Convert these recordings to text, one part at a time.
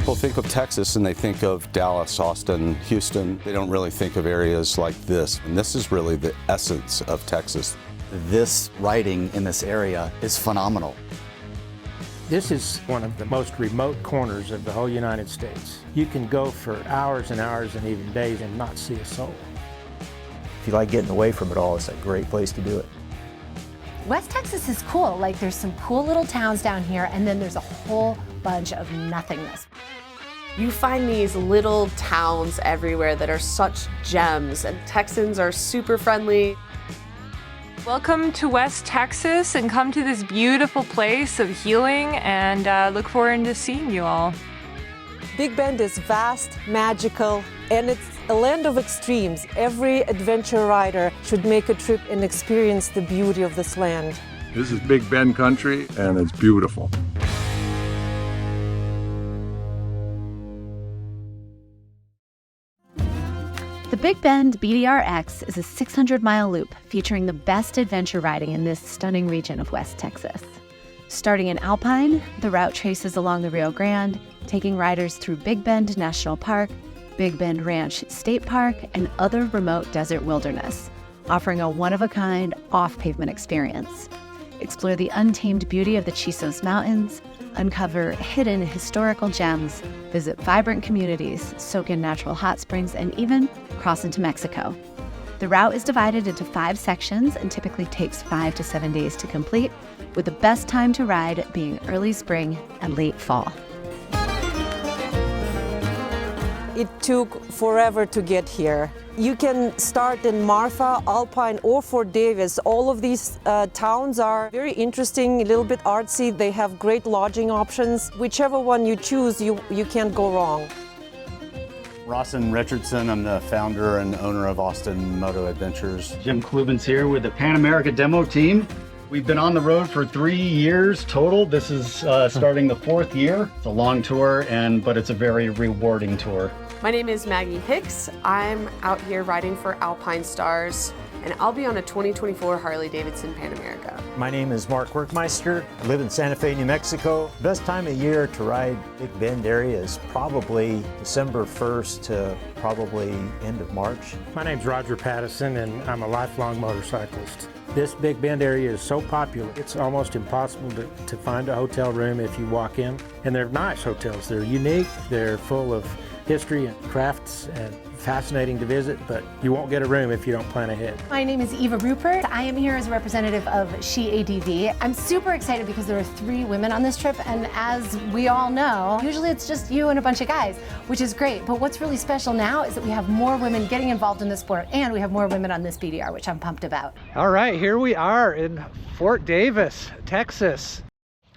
People think of Texas and they think of Dallas, Austin, Houston. They don't really think of areas like this. And this is really the essence of Texas. This riding in this area is phenomenal. This is one of the most remote corners of the whole United States. You can go for hours and hours and even days and not see a soul. If you like getting away from it all, it's a great place to do it. West Texas is cool. Like, there's some cool little towns down here, and then there's a whole bunch of nothingness. You find these little towns everywhere that are such gems, and Texans are super friendly. Welcome to West Texas, and come to this beautiful place of healing, and look forward to seeing you all. Big Bend is vast, magical, and it's a land of extremes. Every adventure rider should make a trip and experience the beauty of this land. This is Big Bend country, and it's beautiful. The Big Bend BDR-X is a 600-mile loop featuring the best adventure riding in this stunning region of West Texas. Starting in Alpine, the route traces along the Rio Grande, taking riders through Big Bend National Park, Big Bend Ranch State Park, and other remote desert wilderness, offering a one-of-a-kind, off-pavement experience. Explore the untamed beauty of the Chisos Mountains, uncover hidden historical gems, visit vibrant communities, soak in natural hot springs, and even cross into Mexico. The route is divided into 5 sections and typically takes 5 to 7 days to complete, with the best time to ride being early spring and late fall. It took forever to get here. You can start in Marfa, Alpine, or Fort Davis. All of these towns are very interesting, a little bit artsy. They have great lodging options. Whichever one you choose, you can't go wrong. Rawson Richardson, I'm the founder and owner of Austin Moto Adventures. Jim Klubin's here with the Pan America demo team. We've been on the road for 3 years total. This is starting the 4th year. It's a long tour, but it's a very rewarding tour. My name is Maggie Hicks. I'm out here riding for Alpine Stars, and I'll be on a 2024 Harley-Davidson Pan America. My name is Mark Workmeister. I live in Santa Fe, New Mexico. Best time of year to ride Big Bend area is probably December 1st to probably end of March. My name's Roger Pattison, and I'm a lifelong motorcyclist. This Big Bend area is so popular, it's almost impossible to find a hotel room if you walk in. And they're nice hotels. They're unique, they're full of history and crafts and fascinating to visit, but you won't get a room if you don't plan ahead. My name is Eva Rupert. I am here as a representative of SheADV. I'm super excited because there are 3 women on this trip, and as we all know, usually it's just you and a bunch of guys, which is great. But what's really special now is that we have more women getting involved in this sport, and we have more women on this BDR, which I'm pumped about. All right, here we are in Fort Davis, Texas.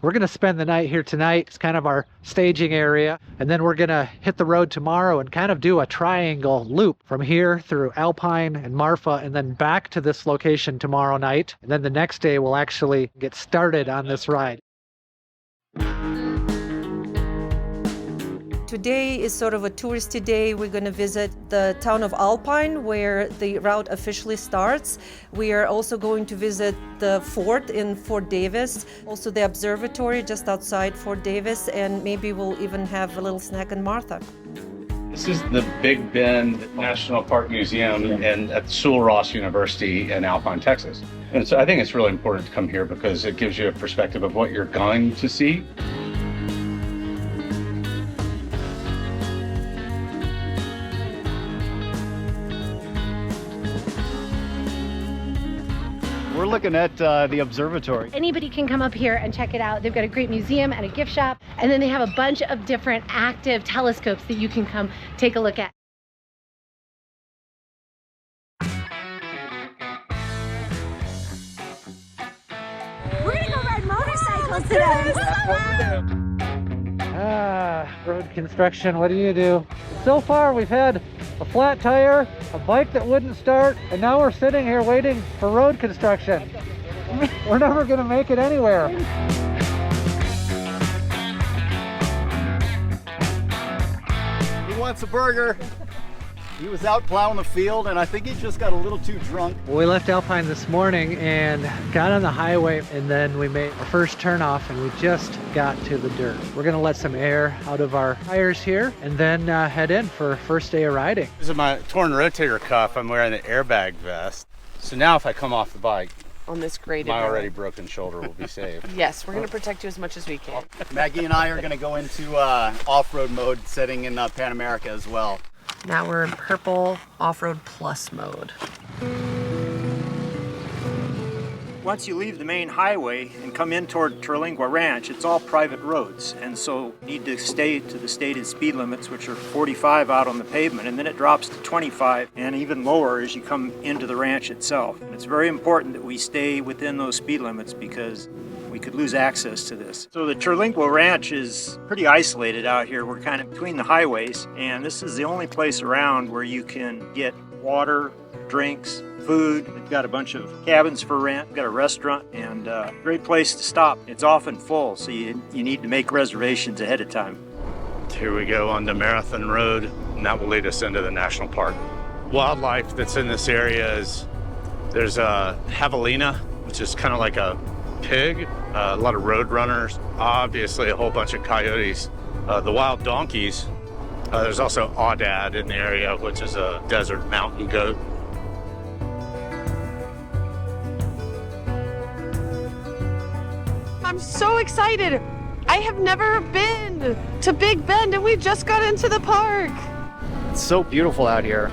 We're going to spend the night here tonight. It's kind of our staging area. And then we're going to hit the road tomorrow and kind of do a triangle loop from here through Alpine and Marfa and then back to this location tomorrow night. And then the next day we'll actually get started on this ride. Today is sort of a touristy day. We're going to visit the town of Alpine, where the route officially starts. We are also going to visit the fort in Fort Davis, also the observatory just outside Fort Davis, and maybe we'll even have a little snack in Marfa. This is the Big Bend National Park Museum at Sewell Ross University in Alpine, Texas. And so I think it's really important to come here because it gives you a perspective of what you're going to see. We're looking at the observatory. Anybody can come up here and check it out. They've got a great museum and a gift shop, and then they have a bunch of different active telescopes that you can come take a look at. We're gonna go ride motorcycles today. Road construction, what do you do? So far we've had a flat tire, a bike that wouldn't start, and now we're sitting here waiting for road construction. We're never gonna make it anywhere. Who wants a burger? He was out plowing the field, and I think he just got a little too drunk. We left Alpine this morning and got on the highway, and then we made our first turnoff, and we just got to the dirt. We're gonna let some air out of our tires here, and then head in for our first day of riding. This is my torn rotator cuff. I'm wearing the airbag vest. So now if I come off the bike, On this graded my road. already broken shoulder will be saved. Yes, we're going to protect you as much as we can. Maggie and I are going to go into off-road mode setting in Pan America as well. Now we're in purple off-road plus mode. Once you leave the main highway and come in toward Terlingua Ranch, it's all private roads, and so you need to stay to the stated speed limits, which are 45 out on the pavement, and then it drops to 25 and even lower as you come into the ranch itself. And it's very important that we stay within those speed limits because we could lose access to this. So the Terlingua Ranch is pretty isolated out here. We're kind of between the highways, and this is the only place around where you can get water, drinks, food. We've got a bunch of cabins for rent. We've got a restaurant and a great place to stop. It's often full, so you need to make reservations ahead of time. Here we go on the Marathon Road, and that will lead us into the national park. Wildlife that's in this area is there's a javelina, which is kind of like a pig, a lot of road runners, obviously a whole bunch of coyotes, the wild donkeys. There's also aoudad in the area, which is a desert mountain goat. I'm so excited. I have never been to Big Bend and we just got into the park. It's so beautiful out here.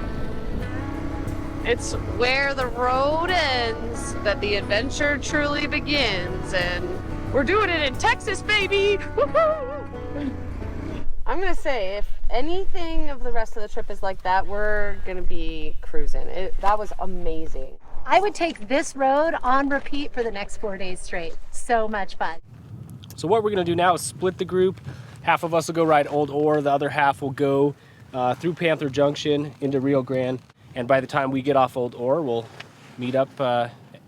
It's where the road ends that the adventure truly begins, and we're doing it in Texas, baby. Woo-hoo! I'm gonna say, if anything of the rest of the trip is like that, we're gonna be cruising. That was amazing. I would take this road on repeat for the next 4 days straight. So much fun. So what we're gonna do now is split the group. Half of us will go ride Old Ore, the other half will go through Panther Junction into Rio Grande. And by the time we get off Old Ore, we'll meet up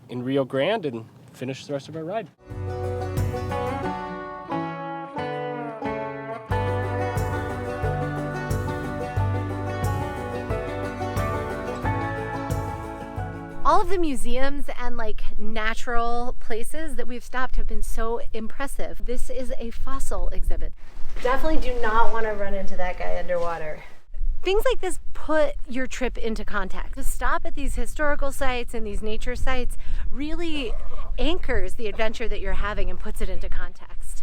in Rio Grande and finish the rest of our ride. All of the museums and like natural places that we've stopped have been so impressive. This is a fossil exhibit. Definitely do not want to run into that guy underwater. Things like this put your trip into context. To stop at these historical sites and these nature sites really anchors the adventure that you're having and puts it into context.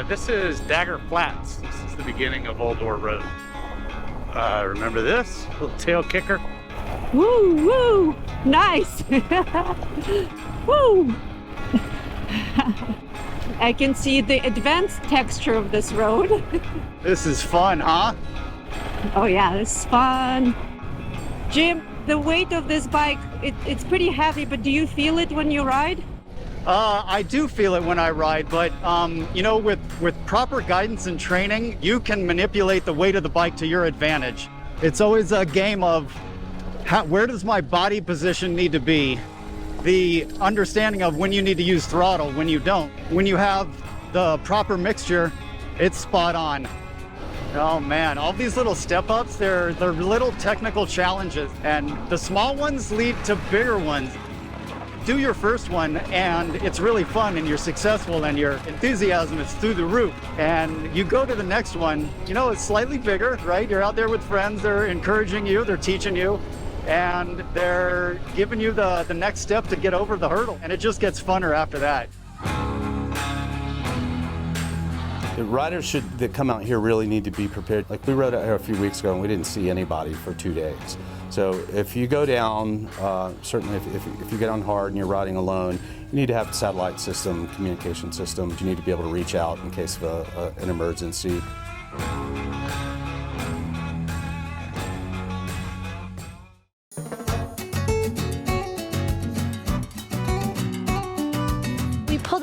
This is Dagger Flats. This is the beginning of Old Ore Road. Remember this? Little tail kicker. Woo, woo, nice. Woo. I can see the advanced texture of this road. This is fun, huh? Oh yeah, this is fun. Jim, the weight of this bike, it's pretty heavy, but do you feel it when you ride? I do feel it when I ride, but you know, with proper guidance and training, you can manipulate the weight of the bike to your advantage. It's always a game of where does my body position need to be? The understanding of when you need to use throttle, when you don't. When you have the proper mixture, it's spot on. Oh man, all these little step-ups, they're little technical challenges, and the small ones lead to bigger ones. Do your first one, and it's really fun, and you're successful, and your enthusiasm is through the roof. And you go to the next one, you know, it's slightly bigger, right? You're out there with friends, they're encouraging you, they're teaching you, and they're giving you the next step to get over the hurdle, and it just gets funner after that. The riders that come out here really need to be prepared. Like we rode out here a few weeks ago and we didn't see anybody for 2 days. So if you go down, certainly if you get on hard and you're riding alone, you need to have a satellite system, communication systems. You need to be able to reach out in case of an emergency.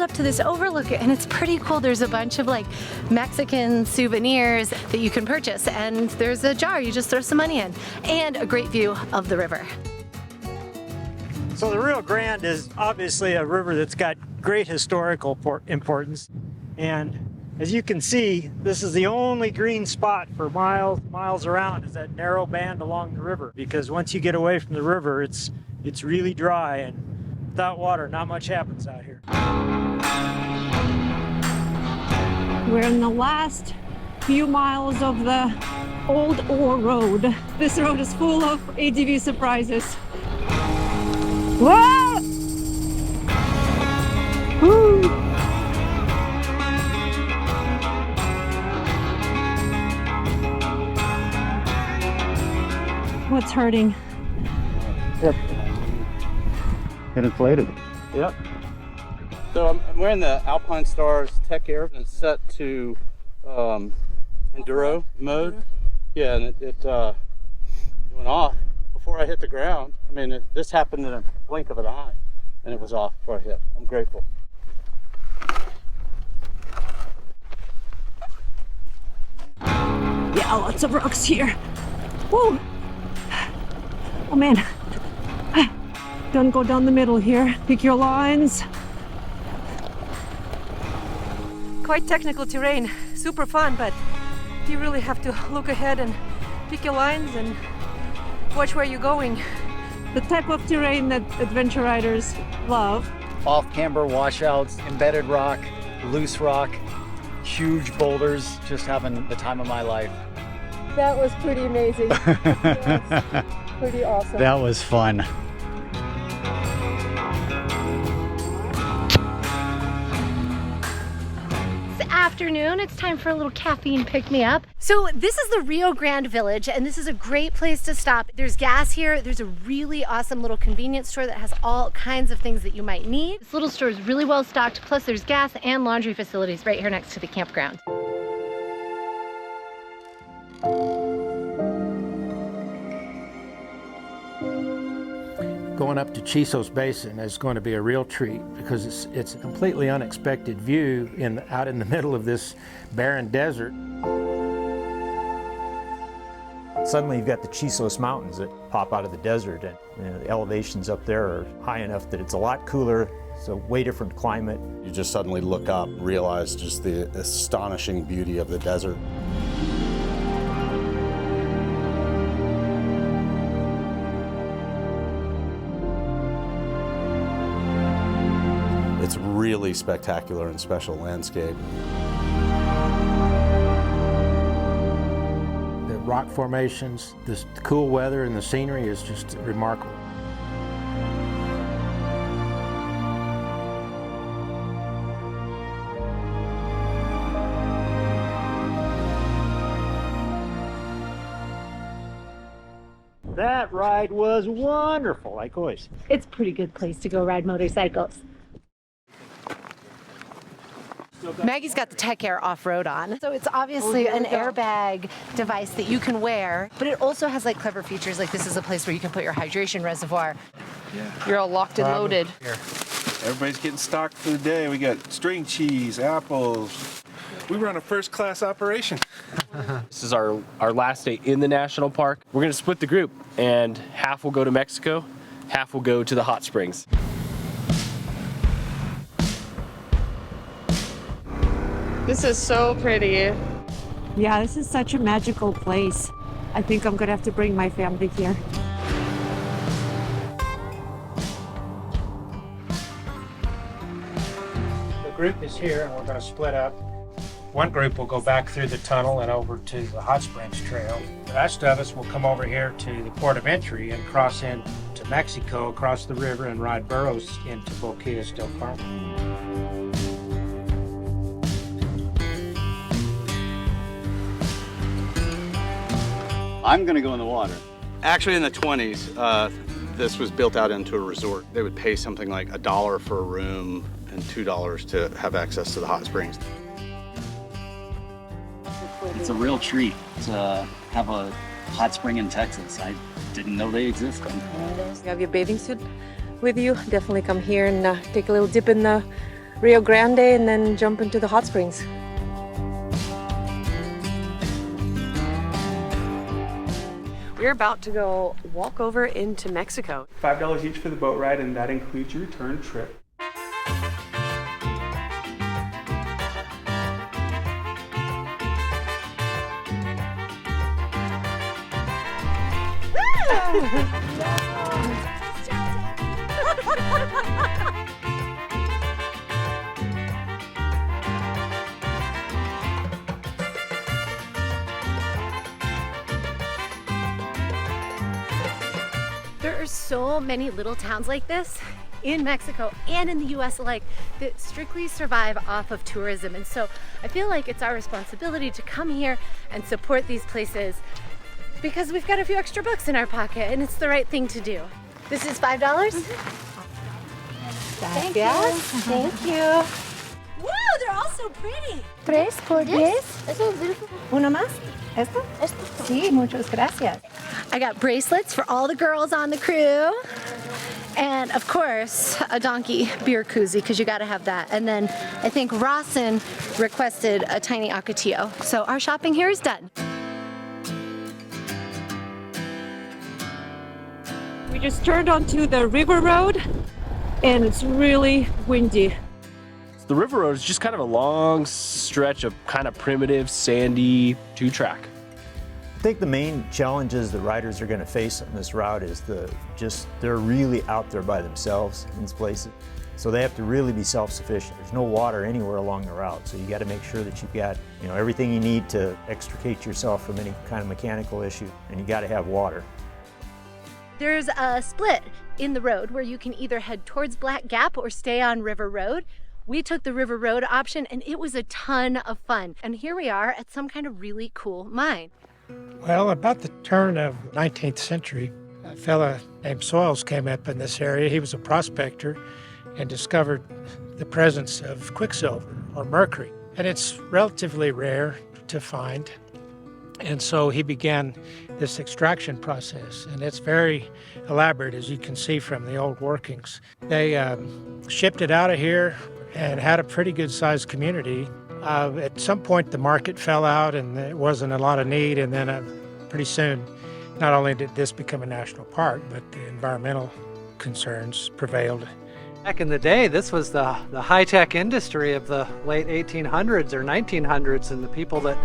Up to this overlook, and it's pretty cool. There's a bunch of like Mexican souvenirs that you can purchase, and there's a jar you just throw some money in, and a great view of the river. So the Rio Grande is obviously a river that's got great historical importance, and As you can see, this is the only green spot for miles around, is that narrow band along the river. Because once you get away from the river, it's really dry, and without water, not much happens out here. We're in the last few miles of the Old Ore Road. This road is full of ATV surprises. Whoa! Woo! What's hurting? Yep. Get inflated. Yep. So I'm wearing the Alpine Stars Tech Air and it's set to enduro mode. Yeah, and it went off before I hit the ground. I mean, this happened in a blink of an eye, and it was off before I hit. I'm grateful. Yeah, lots of rocks here. Woo! Oh man. Don't go down the middle here. Pick your lines. Quite technical terrain. Super fun, but you really have to look ahead and pick your lines and watch where you're going. The type of terrain that adventure riders love. Off-camber washouts, embedded rock, loose rock, huge boulders, just having the time of my life. That was pretty amazing. Pretty awesome. That was fun. Afternoon, it's time for a little caffeine pick-me-up. So this is the Rio Grande Village, and this is a great place to stop. There's gas here. There's a really awesome little convenience store that has all kinds of things that you might need. This little store is really well stocked, plus there's gas and laundry facilities right here next to the campground. Going up to Chisos Basin is going to be a real treat because it's a completely unexpected view out in the middle of this barren desert. Suddenly you've got the Chisos Mountains that pop out of the desert, and the elevations up there are high enough that it's a lot cooler. It's a way different climate. You just suddenly look up and realize just the astonishing beauty of the desert. It's really spectacular and special landscape. The rock formations, the cool weather, and the scenery is just remarkable. That ride was wonderful, like always. It's a pretty good place to go ride motorcycles. Maggie's got the Tech Air off-road on. So it's obviously an airbag device that you can wear, but it also has like clever features, like this is a place where you can put your hydration reservoir. Yeah. You're all locked and loaded. Here. Everybody's getting stocked for the day. We got string cheese, apples. We run a first-class operation. This is our last day in the national park. We're gonna split the group, and half will go to Mexico, half will go to the hot springs. This is so pretty. Yeah, this is such a magical place. I think I'm gonna have to bring my family here. The group is here, and we're going to split up. One group will go back through the tunnel and over to the Hot Springs Trail. The rest of us will come over here to the port of entry and cross into Mexico, across the river, and ride burros into Boquillas del Carmen. I'm gonna go in the water. Actually, in the 20s, this was built out into a resort. They would pay something like $1 for a room and $2 to have access to the hot springs. It's a real treat to have a hot spring in Texas. I didn't know they existed. You have your bathing suit with you. Definitely come here and take a little dip in the Rio Grande and then jump into the hot springs. We're about to go walk over into Mexico. $5 each for the boat ride, and that includes your return trip. There are so many little towns like this in Mexico and in the US alike that strictly survive off of tourism. And so I feel like it's our responsibility to come here and support these places because we've got a few extra bucks in our pocket and it's the right thing to do. This is $5? Thank you. Thank you. Wow, they're all so pretty. 3 por 10. Eso es beautiful. Uno más. ¿Esta? Sí, muchas gracias. I got bracelets for all the girls on the crew. And of course, a donkey beer koozie, because you gotta have that. And then I think Rawson requested a tiny ocotillo. So our shopping here is done. We just turned onto the river road and it's really windy. The river road is just kind of a long stretch of kind of primitive, sandy 2-track. I think the main challenges the riders are going to face on this route is they're really out there by themselves in these places. So they have to really be self-sufficient. There's no water anywhere along the route, so you got to make sure that you've got everything you need to extricate yourself from any kind of mechanical issue, and you got to have water. There's a split in the road where you can either head towards Black Gap or stay on River Road. We took the River Road option and it was a ton of fun. And here we are at some kind of really cool mine. Well, about the turn of 19th century, a fella named Soils came up in this area. He was a prospector and discovered the presence of quicksilver or mercury. And it's relatively rare to find. And so he began this extraction process, and it's very elaborate, as you can see from the old workings. They shipped it out of here and had a pretty good-sized community. At some point, the market fell out, and there wasn't a lot of need, and then pretty soon, not only did this become a national park, but the environmental concerns prevailed. Back in the day, this was the high-tech industry of the late 1800s or 1900s, and the people that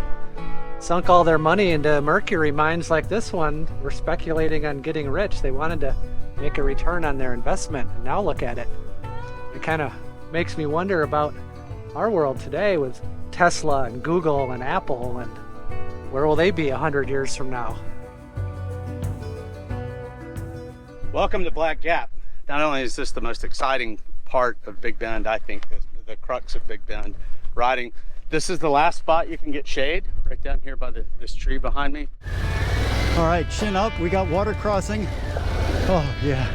sunk all their money into mercury mines like this one were speculating on getting rich. They wanted to make a return on their investment, and now look at it. It kind of makes me wonder about our world today with Tesla and Google and Apple, and where will they be 100 years from now? Welcome to Black Gap. Not only is this the most exciting part of Big Bend, I think the crux of Big Bend riding, this is the last spot you can get shade, right down here by this tree behind me. All right, chin up. We got water crossing. Oh, yeah.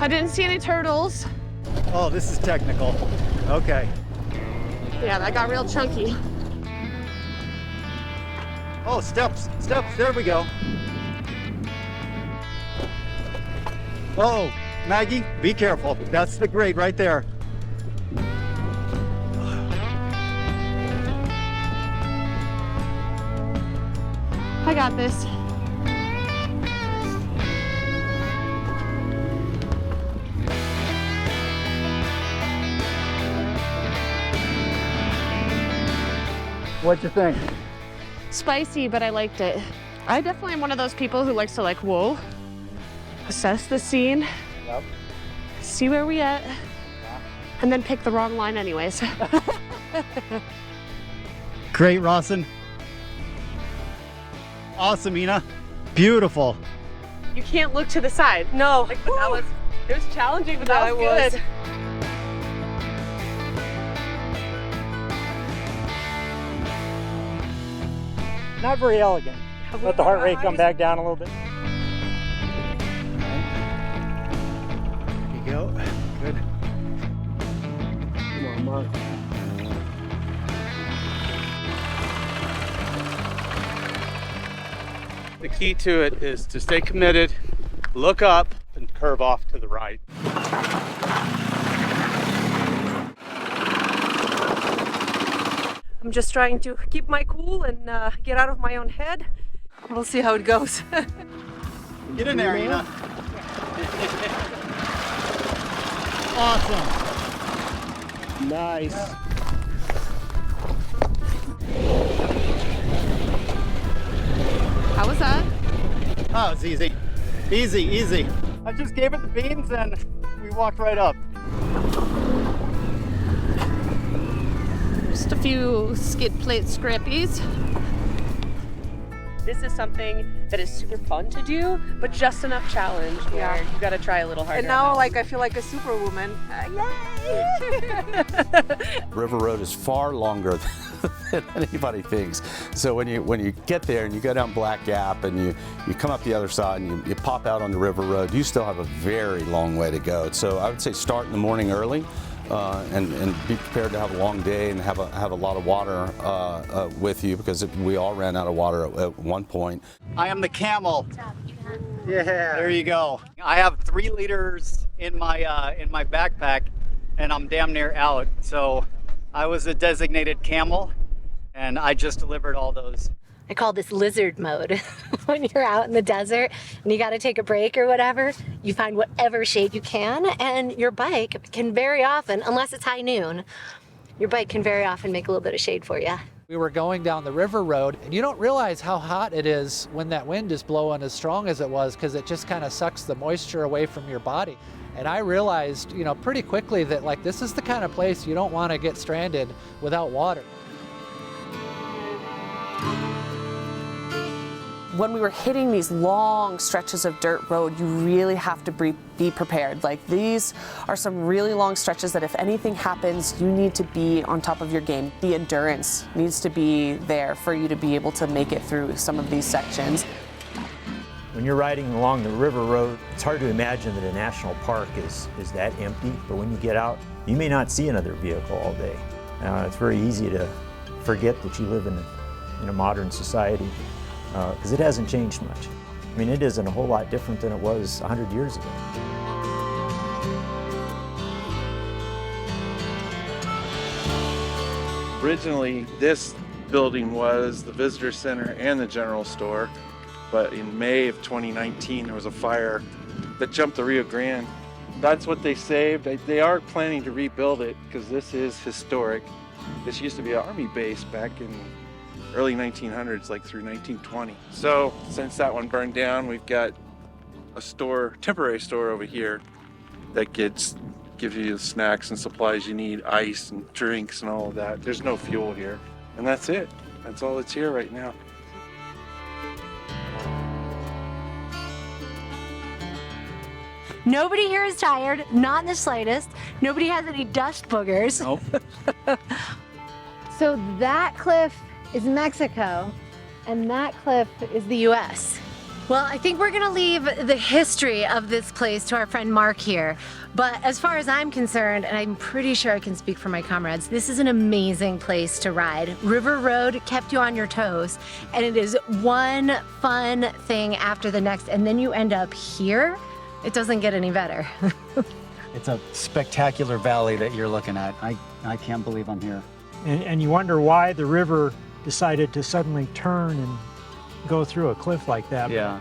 I didn't see any turtles. Oh, this is technical. Okay. Yeah, that got real chunky. Oh, steps. There we go. Oh, Maggie, be careful. That's the grade right there. I got this. What'd you think? Spicy, but I liked it. I definitely am one of those people who likes to whoa, assess the scene, Yep. see where we at, and then pick the wrong line anyways. Great, Rawson. Awesome, Ina. Beautiful. You can't look to the side. No, it was challenging, but that was good. Not very elegant. Let the heart rate come back down a little bit. There you go. Good. Come on, Mark. The key to it is to stay committed, look up, and curve off to the right. I'm just trying to keep my cool and get out of my own head. We'll see how it goes. Get in there, Ina. Awesome. Nice. How was that? Oh, it's easy. Easy, easy. I just gave it the beans and we walked right up. Just a few skid plate scrappies. This is something that is super fun to do, but just enough challenge where you gotta try a little harder. And now, like, I feel like a superwoman. Yay! River Road is far longer than anybody thinks. So when you get there and you go down Black Gap and you come up the other side and you pop out on the River Road, you still have a very long way to go. So I would say start in the morning early. And be prepared to have a long day and have a lot of water with you, because we all ran out of water at one point. I am the camel. Yeah. There you go. I have 3 liters in my backpack, and I'm damn near out. So I was a designated camel, and I just delivered all those. I call this lizard mode. When you're out in the desert and you got to take a break or whatever, you find whatever shade you can, and your bike can very often, unless it's high noon, your bike can very often make a little bit of shade for you. We were going down the river road, and you don't realize how hot it is when that wind is blowing as strong as it was, because it just kind of sucks the moisture away from your body. And I realized, pretty quickly that, like, this is the kind of place you don't want to get stranded without water. When we were hitting these long stretches of dirt road, you really have to be prepared. Like, these are some really long stretches that if anything happens, you need to be on top of your game. The endurance needs to be there for you to be able to make it through some of these sections. When you're riding along the river road, it's hard to imagine that a national park is that empty, but when you get out, you may not see another vehicle all day. It's very easy to forget that you live in a modern society, because it hasn't changed much. I mean, it isn't a whole lot different than it was 100 years ago. Originally, this building was the visitor center and the general store, but in May of 2019, there was a fire that jumped the Rio Grande. That's what they saved. They are planning to rebuild it because this is historic. This used to be an army base back in early 1900s, like through 1920. So since that one burned down, we've got a store, temporary store over here that gives you the snacks and supplies you need, ice and drinks and all of that. There's no fuel here, and that's it. That's all that's here right now. Nobody here is tired, not in the slightest. Nobody has any dust boogers. Nope. So that cliff is Mexico, and that cliff is the US. Well, I think we're gonna leave the history of this place to our friend Mark here. But as far as I'm concerned, and I'm pretty sure I can speak for my comrades, this is an amazing place to ride. River Road kept you on your toes, and it is one fun thing after the next, and then you end up here. It doesn't get any better. It's a spectacular valley that you're looking at. I can't believe I'm here. And you wonder why the river decided to suddenly turn and go through a cliff like that. Yeah.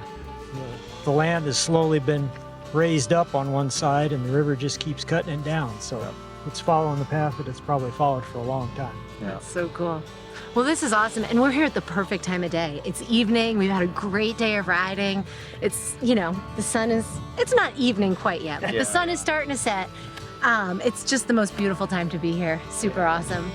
The land has slowly been raised up on one side, and the river just keeps cutting it down. So it's following the path that it's probably followed for a long time. Yeah. That's so cool. Well, this is awesome, and we're here at the perfect time of day. It's evening, we've had a great day of riding. It's, the sun is, it's not evening quite yet, but the sun is starting to set. It's just the most beautiful time to be here. Super awesome.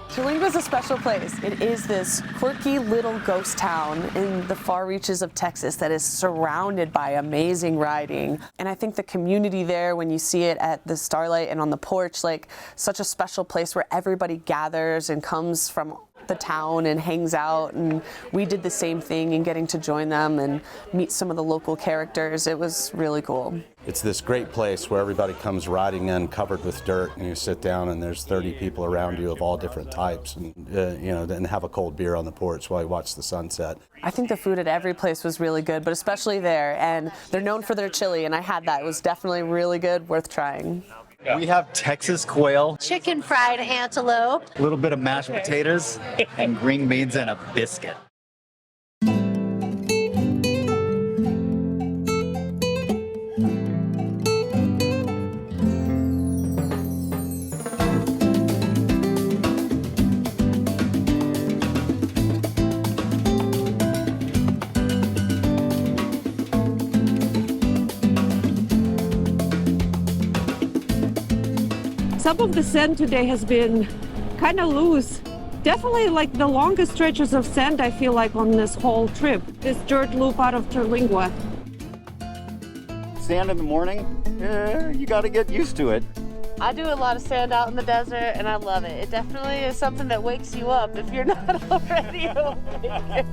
Terlingua is a special place. It is this quirky little ghost town in the far reaches of Texas that is surrounded by amazing riding. And I think the community there, when you see it at the Starlight and on the porch, like such a special place where everybody gathers and comes from the town and hangs out, and we did the same thing in getting to join them and meet some of the local characters. It was really cool. It's this great place where everybody comes riding in covered with dirt, and you sit down and there's 30 people around you of all different types, and then have a cold beer on the porch while you watch the sunset. I think the food at every place was really good, but especially there, and they're known for their chili, and I had that. It was definitely really good, worth trying. We have Texas quail, Chicken fried antelope. a little bit of mashed potatoes, and green beans and a biscuit. Some of the sand today has been kind of loose. Definitely like the longest stretches of sand I feel like on this whole trip. This dirt loop out of Terlingua. Sand in the morning, you got to get used to it. I do a lot of sand out in the desert and I love it. It definitely is something that wakes you up if you're not already awake.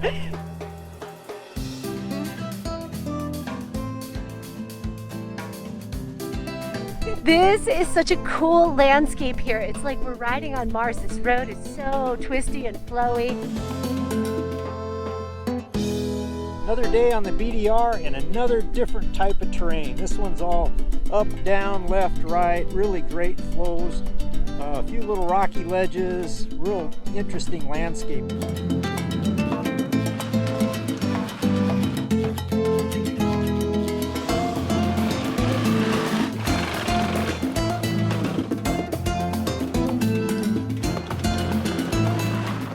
This is such a cool landscape here. It's like we're riding on Mars. This road is so twisty and flowy. Another day on the BDR and another different type of terrain. This one's all up, down, left, right, really great flows. A few little rocky ledges, real interesting landscape.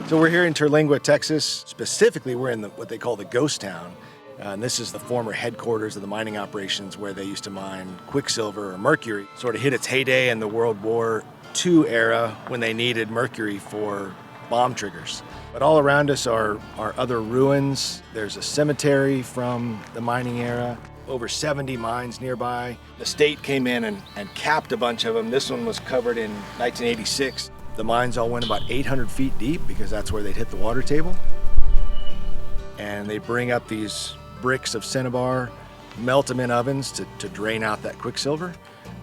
So we're here in Terlingua, Texas. Specifically, we're in what they call the ghost town. And this is the former headquarters of the mining operations where they used to mine quicksilver or mercury. Sort of hit its heyday in the World War II era when they needed mercury for bomb triggers. But all around us are other ruins. There's a cemetery from the mining era. Over 70 mines nearby. The state came in and capped a bunch of them. This one was covered in 1986. The mines all went about 800 feet deep because that's where they'd hit the water table. And they bring up these bricks of cinnabar, melt them in ovens to drain out that quicksilver,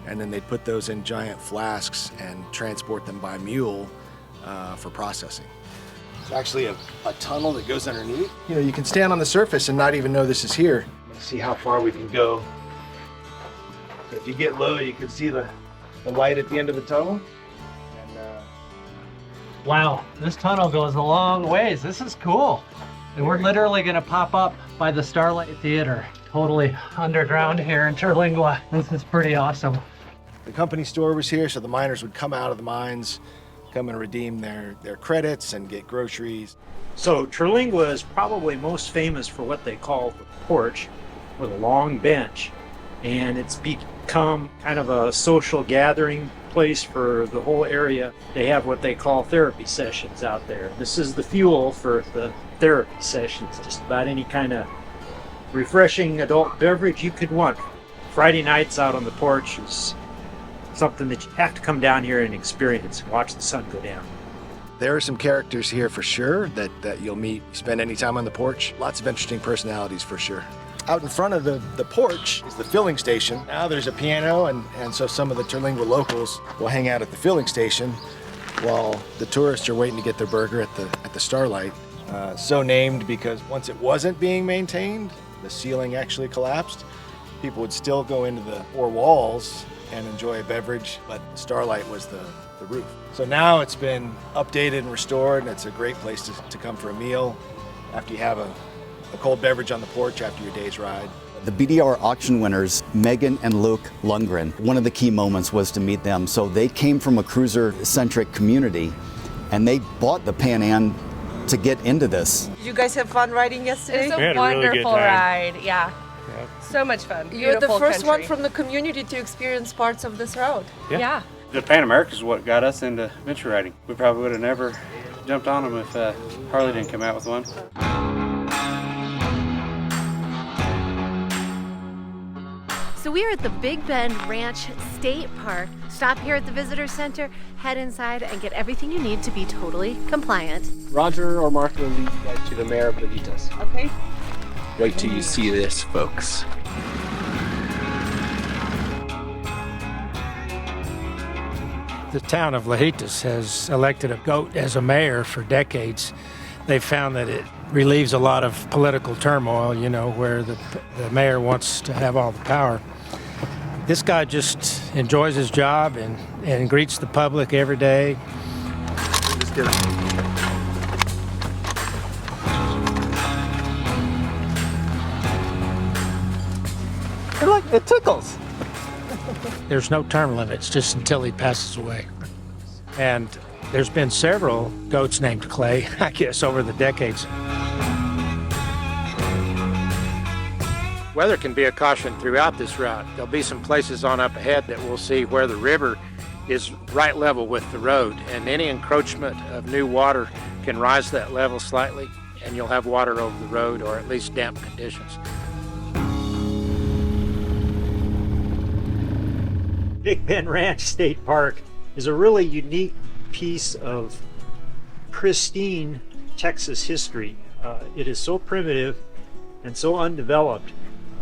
and then they'd put those in giant flasks and transport them by mule for processing. It's actually a tunnel that goes underneath. You know, you can stand on the surface and not even know this is here. Let's see how far we can go. So if you get low, you can see the light at the end of the tunnel. Wow, this tunnel goes a long ways. This is cool. And we're literally gonna pop up by the Starlight Theater, totally underground here in Terlingua. This is pretty awesome. The company store was here, so the miners would come out of the mines, come and redeem their credits and get groceries. So Terlingua is probably most famous for what they call the porch, with a long bench. And it's become kind of a social gathering place for the whole area. They have what they call therapy sessions out there. This is the fuel for the therapy sessions, just about any kind of refreshing adult beverage you could want. Friday nights out on the porch is something that you have to come down here and experience, watch the sun go down. There are some characters here for sure that you'll meet. You spend any time on the porch. Lots of interesting personalities for sure. Out in front of the porch is the filling station. Now there's a piano, and so some of the Terlingua locals will hang out at the filling station while the tourists are waiting to get their burger at the Starlight. So named because once it wasn't being maintained, the ceiling actually collapsed. People would still go into the four walls and enjoy a beverage, but Starlight was the roof. So now it's been updated and restored, and it's a great place to come for a meal after you have a cold beverage on the porch after your day's ride. The BDR auction winners, Megan and Luke Lundgren, one of the key moments was to meet them. So they came from a cruiser-centric community, and they bought the Pan Am to get into this. Did you guys have fun riding yesterday? It's a wonderful ride, yeah. So much fun. You're the Beautiful first one country. from the community to experience parts of this road. Yeah. The Pan America is what got us into adventure riding. We probably would have never jumped on them if Harley didn't come out with one. So we are at the Big Bend Ranch State Park. Stop here at the visitor center, head inside, and get everything you need to be totally compliant. Roger or Marfa will lead you guys to the mayor of Lajitas. Okay. Wait till you see this, folks. The town of Lajitas has elected a goat as a mayor for decades. They've found that it relieves a lot of political turmoil, you know, where the mayor wants to have all the power. This guy just enjoys his job and greets the public every day. Just get it. It tickles. There's no term limits, just until he passes away. And there's been several goats named Clay, I guess, over the decades. Weather can be a caution throughout this route. There'll be some places on up ahead that we'll see where the river is right level with the road, and any encroachment of new water can rise that level slightly, and you'll have water over the road, or at least damp conditions. Big Bend Ranch State Park is a really unique piece of pristine Texas history. It is so primitive and so undeveloped.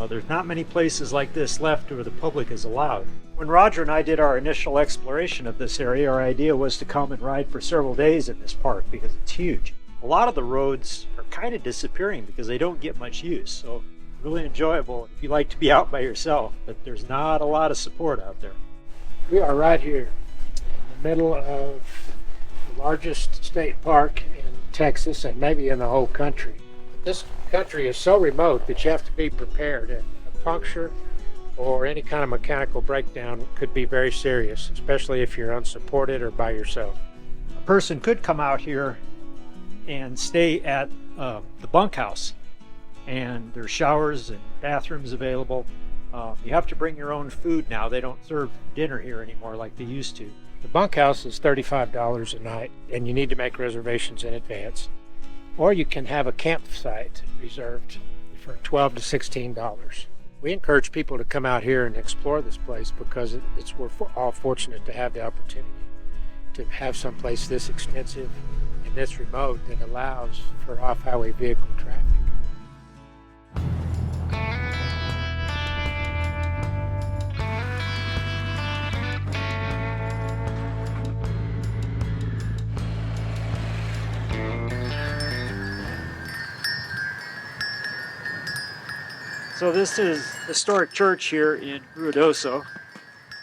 There's not many places like this left where the public is allowed. When Roger and I did our initial exploration of this area, our idea was to come and ride for several days in this park because it's huge. A lot of the roads are kind of disappearing because they don't get much use. So really enjoyable if you like to be out by yourself, but there's not a lot of support out there. We are right here in the middle of the largest state park in Texas and maybe in the whole country. This country is so remote that you have to be prepared. A puncture or any kind of mechanical breakdown could be very serious, especially if you're unsupported or by yourself. A person could come out here and stay at the bunkhouse, and there's showers and bathrooms available. You have to bring your own food now. They don't serve dinner here anymore like they used to. The bunkhouse is $35 a night, and you need to make reservations in advance. Or you can have a campsite reserved for $12 to $16. We encourage people to come out here and explore this place because we're all fortunate to have the opportunity to have some place this extensive and this remote that allows for off-highway vehicle traffic. So this is the historic church here in Ruidoso,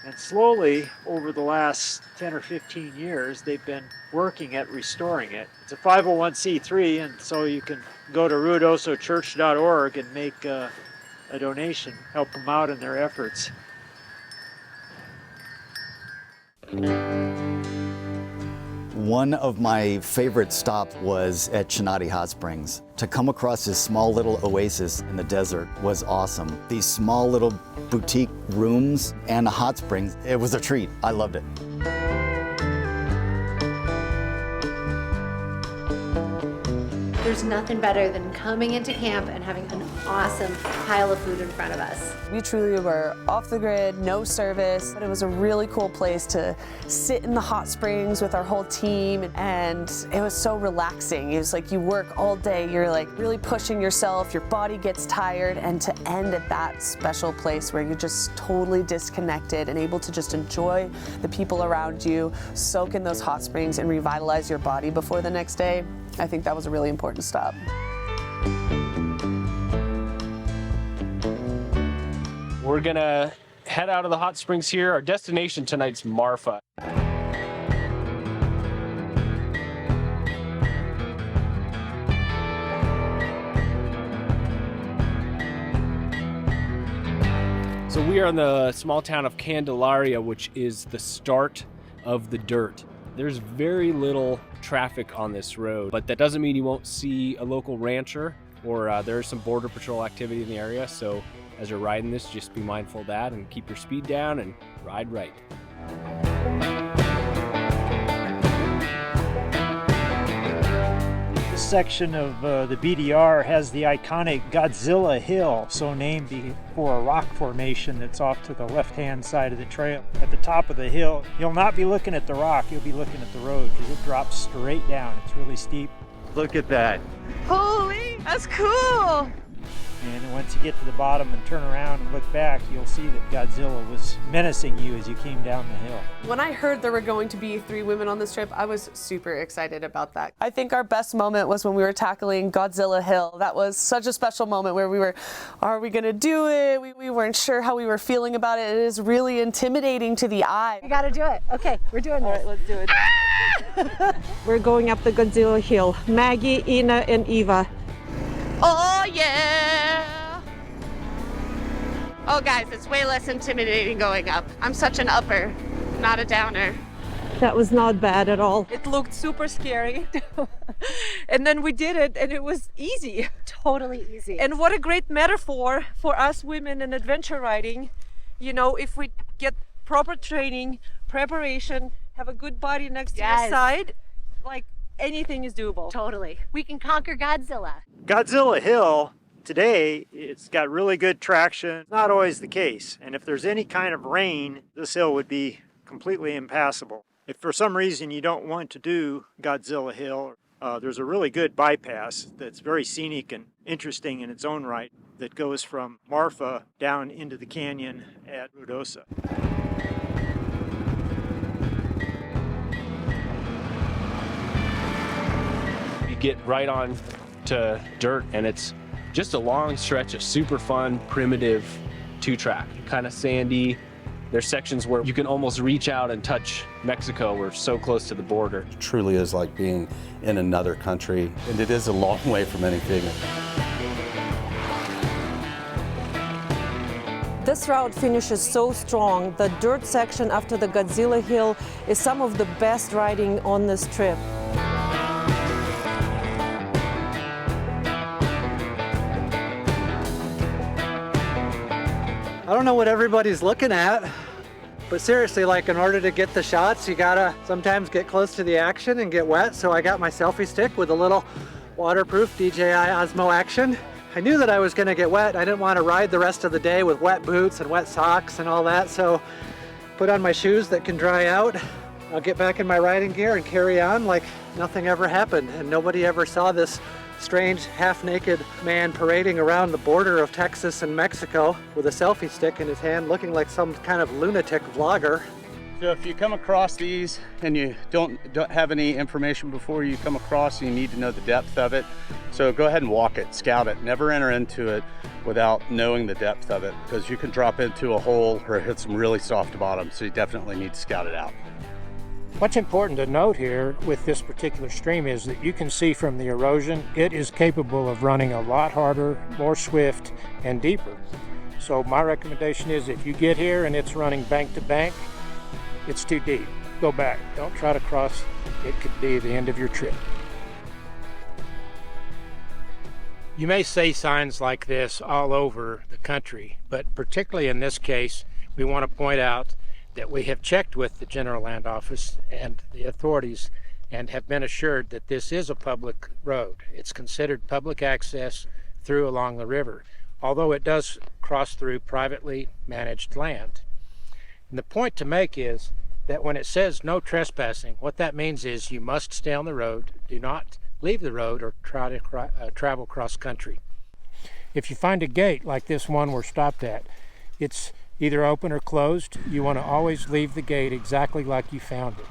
and slowly over the last 10 or 15 years they've been working at restoring it. It's a 501c3, and so you can go to ruidosochurch.org and make a donation, help them out in their efforts. One of my favorite stops was at Shady Hot Springs. To come across this small little oasis in the desert was awesome. These small little boutique rooms and the hot springs, it was a treat. I loved it. There's nothing better than coming into camp and having an awesome pile of food in front of us. We truly were off the grid, no service, but it was a really cool place to sit in the hot springs with our whole team, and it was so relaxing. It was like you work all day, you're like really pushing yourself, your body gets tired, and to end at that special place where you're just totally disconnected and able to just enjoy the people around you, soak in those hot springs and revitalize your body before the next day, I think that was a really important stop. We're gonna head out of the hot springs here. Our destination tonight's Marfa. So we are in the small town of Candelaria, which is the start of the dirt. There's very little traffic on this road, but that doesn't mean you won't see a local rancher or there's some border patrol activity in the area. So as you're riding this, just be mindful of that and keep your speed down and ride right. This section of the BDR has the iconic Godzilla Hill, so named for a rock formation that's off to the left-hand side of the trail. At the top of the hill, you'll not be looking at the rock, you'll be looking at the road because it drops straight down. It's really steep. Look at that. Holy, that's cool! And once you get to the bottom and turn around and look back, you'll see that Godzilla was menacing you as you came down the hill. When I heard there were going to be 3 women on this trip, I was super excited about that. I think our best moment was when we were tackling Godzilla Hill. That was such a special moment where we were, are we gonna do it? We weren't sure how we were feeling about it. It is really intimidating to the eye. We gotta do it. Okay, we're doing this. All right, let's do it. We're going up the Godzilla Hill. Maggie, Ina, and Eva. Oh yeah! Oh guys, it's way less intimidating going up. I'm such an upper, not a downer. That was not bad at all. It looked super scary. And then we did it and it was easy. Totally easy. And what a great metaphor for us women in adventure riding. You know, if we get proper training, preparation, have a good body next to your Yes. side, like anything is doable. Totally. We can conquer Godzilla. Godzilla Hill, today, it's got really good traction. It's not always the case. And if there's any kind of rain, this hill would be completely impassable. If for some reason you don't want to do Godzilla Hill, there's a really good bypass that's very scenic and interesting in its own right that goes from Marfa down into the canyon at Ruidoso. You get right on to dirt, and it's just a long stretch of super fun, primitive two-track, kind of sandy. There's sections where you can almost reach out and touch Mexico. We're so close to the border. It truly is like being in another country, and it is a long way from anything. This route finishes so strong. The dirt section after the Godzilla Hill is some of the best riding on this trip. I don't know what everybody's looking at, but seriously, like in order to get the shots, you gotta sometimes get close to the action and get wet. So I got my selfie stick with a little waterproof DJI Osmo Action. I knew that I was gonna get wet. I didn't want to ride the rest of the day with wet boots and wet socks and all that. So put on my shoes that can dry out. I'll get back in my riding gear and carry on like nothing ever happened. And nobody ever saw this strange half-naked man parading around the border of Texas and Mexico with a selfie stick in his hand, looking like some kind of lunatic vlogger. So if you come across these and you don't have any information before you come across, you need to know the depth of it. So go ahead and walk it, scout it. Never enter into it without knowing the depth of it, because you can drop into a hole or hit some really soft bottom. So you definitely need to scout it out. What's important to note here with this particular stream is that you can see from the erosion, it is capable of running a lot harder, more swift, and deeper. So my recommendation is if you get here and it's running bank to bank, it's too deep. Go back. Don't try to cross. It could be the end of your trip. You may see signs like this all over the country, but particularly in this case, we want to point out that we have checked with the General Land Office and the authorities and have been assured that this is a public road. It's considered public access through along the river, although it does cross through privately managed land. And the point to make is that when it says no trespassing, what that means is you must stay on the road, do not leave the road or try to travel cross country. If you find a gate like this one we're stopped at, it's either open or closed. You want to always leave the gate exactly like you found it.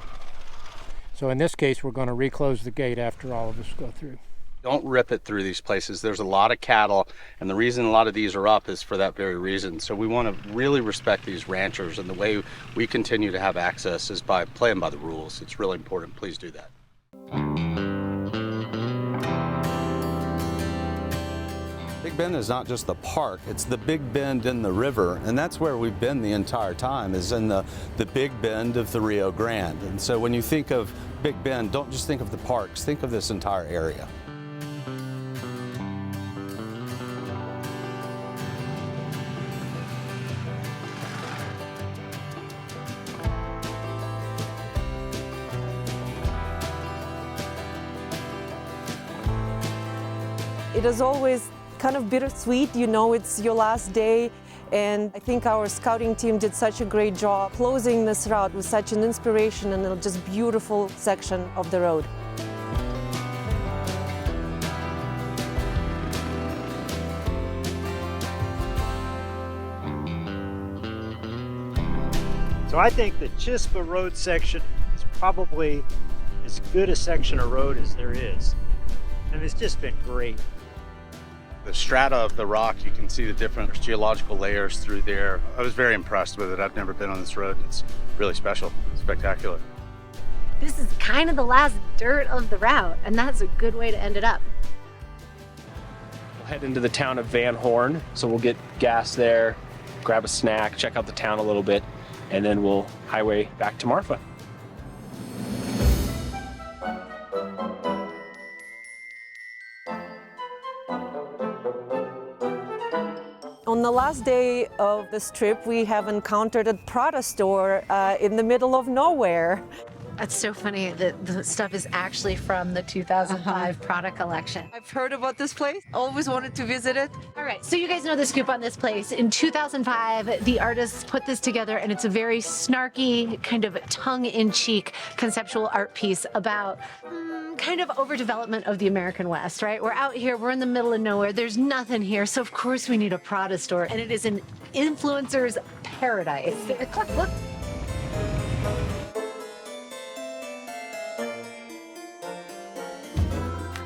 So in this case, we're going to reclose the gate after all of us go through. Don't rip it through these places. There's a lot of cattle, and the reason a lot of these are up is for that very reason. So we want to really respect these ranchers, and the way we continue to have access is by playing by the rules. It's really important. Please do that. Big Bend is not just the park, it's the Big Bend in the river, and that's where we've been the entire time, is in the Big Bend of the Rio Grande. And so when you think of Big Bend, don't just think of the parks, think of this entire area. It is always kind of bittersweet, you know, it's your last day, and I think our scouting team did such a great job closing this route with such an inspiration and a just beautiful section of the road. So I think the Chispa Road section is probably as good a section of road as there is. And it's just been great. The strata of the rock, you can see the different geological layers through there. I was very impressed with it. I've never been on this road. It's really special, spectacular. This is kind of the last dirt of the route, and that's a good way to end it up. We'll head into the town of Van Horn, so we'll get gas there, grab a snack, check out the town a little bit, and then we'll highway back to Marfa. On the last day of this trip, we have encountered a Prada store in the middle of nowhere. That's so funny that the stuff is actually from the 2005 Prada collection. I've heard about this place, always wanted to visit it. All right, so you guys know the scoop on this place. In 2005, the artists put this together, and it's a very snarky, kind of tongue-in-cheek conceptual art piece about kind of overdevelopment of the American West, right? We're out here, we're in the middle of nowhere, there's nothing here, so of course we need a Prada store, and it is an influencer's paradise. Look.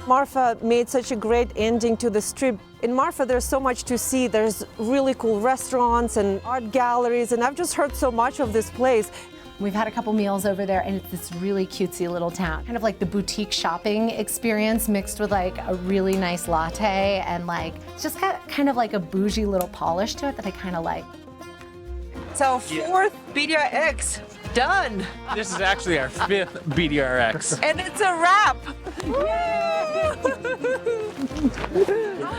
Marfa made such a great ending to this trip. In Marfa, there's so much to see. There's really cool restaurants and art galleries, and I've just heard so much of this place. We've had a couple meals over there, and it's this really cutesy little town. Kind of like the boutique shopping experience mixed with like a really nice latte, and like, it's just got kind of like a bougie little polish to it that I kind of like. So 4th BDR-X done. This is actually our 5th BDR-X. And it's a wrap.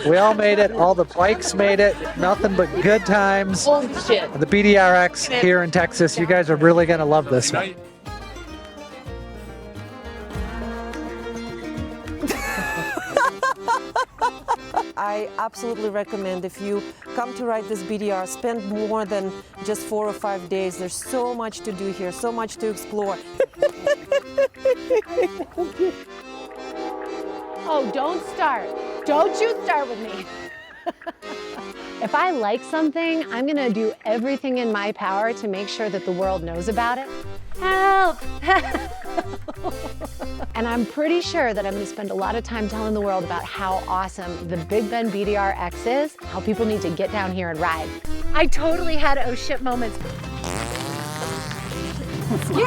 We all made it. All the bikes made it. Nothing but good times. Holy shit. The BDR-X here in Texas. You guys are really going to love this one. I absolutely recommend if you come to ride this BDR, spend more than just 4 or 5 days. There's so much to do here, so much to explore. Oh, don't start. Don't you start with me. If I like something, I'm gonna do everything in my power to make sure that the world knows about it. Help! And I'm pretty sure that I'm gonna spend a lot of time telling the world about how awesome the Big Bend BDR-X is, how people need to get down here and ride. I totally had oh shit moments. Excuse me!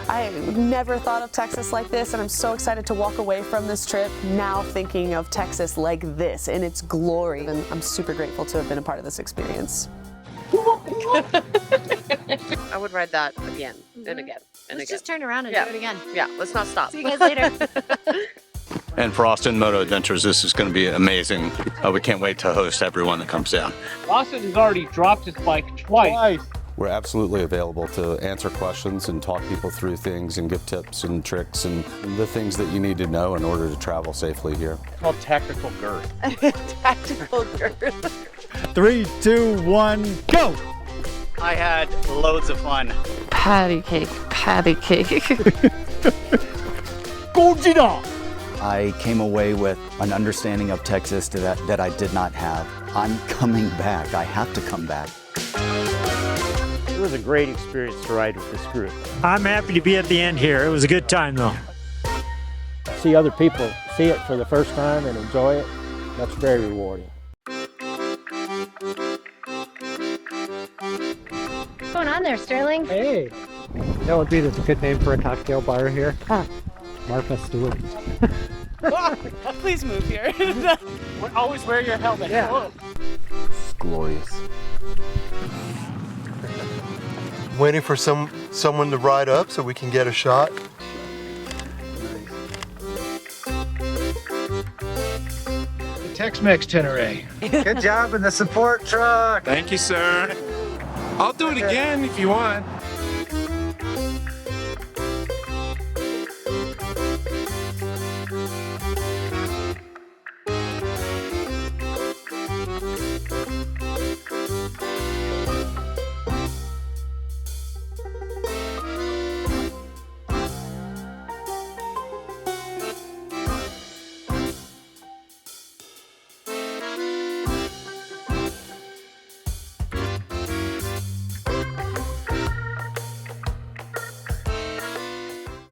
I never thought of Texas like this, and I'm so excited to walk away from this trip now thinking of Texas like this in its glory. And I'm super grateful to have been a part of this experience. I would ride that again and again and Let's again. just turn around and Yeah. do it again. Yeah, let's not stop. See you guys later. And for Austin Moto Adventures, this is going to be amazing. We can't wait to host everyone that comes down. Austin has already dropped his bike twice. We're absolutely available to answer questions and talk people through things and give tips and tricks and the things that you need to know in order to travel safely here. It's called tactical girth. Tactical girth. 3, 2, 1, go! I had loads of fun. Patty cake, patty cake. Godzilla! I came away with an understanding of Texas that I did not have. I'm coming back. I have to come back. It was a great experience to ride with this group. I'm happy to be at the end here. It was a good time though. See other people see it for the first time and enjoy it, that's very rewarding. What's going on there, Sterling? Hey, that would be a good name for a cocktail bar here. Marfa Stewart. Please move here. Always wear your helmet. Yeah. It's glorious. Waiting for someone to ride up so we can get a shot. The Tex-Mex Tenere. Good job in the support truck. Thank you, sir. I'll do it again if you want.